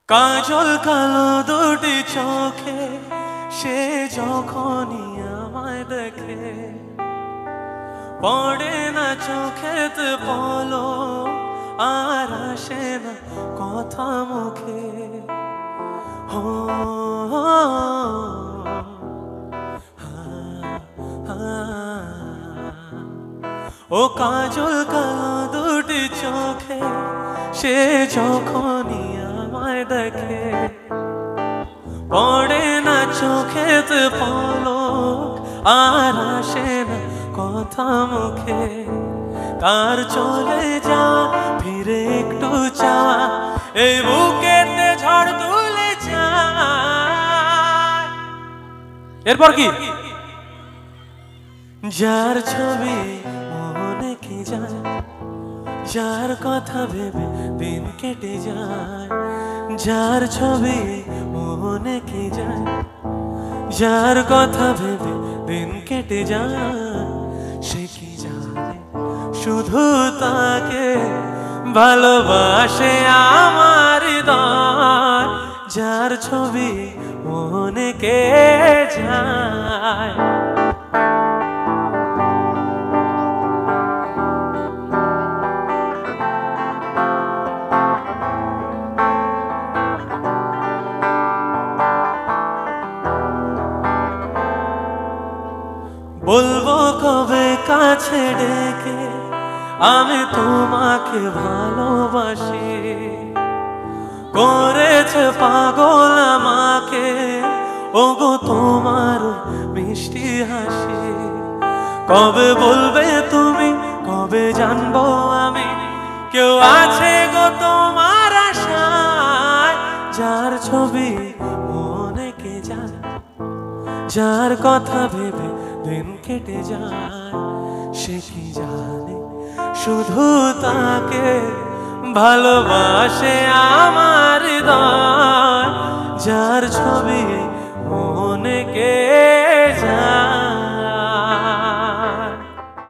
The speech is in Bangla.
কাজল কালো দুটি চোখে সে যখনই আমায় দেখে পড়ে না চোখেতে পলো আর আসে না কথা মুখে হো ও কাজল কালো দুটি চোখে সে যখনই আমায় দেখে পড়ে না চোখেতে পলক আর আসে না কথা মুখে কার চলে যা ফিরে একটু চাওয়া এই বুকেতে ঝড় তুলে যায়। এরপর কি যার ছবি মনে কি যায় যার কথা ভেবে দিন কেটে যায় যার ছবি মনে কি যায় যার কথা ভেবে দিন কেটে যায় সে কি জানে শুধু তাকে ভালোবাসে আমার হৃদয় যার ছবি মনে কে যায়। বলবো কবে কাছে ডেকে আমি তোমাকে ভালোবাসি করেছে পাগল আমাকে ওগো তোমার মিষ্টি হাসি কবে বলবে তুমি কবে জানবো আমি কেউ আছে গো তোমার আশায় যার ছবি মনে কে যায় যার কথা ভেবে দিন কেটে যায় সে কি জানে শুধু তাকে ভালোবাসে আমার হৃদয় যার ছবি মনে কে যায়।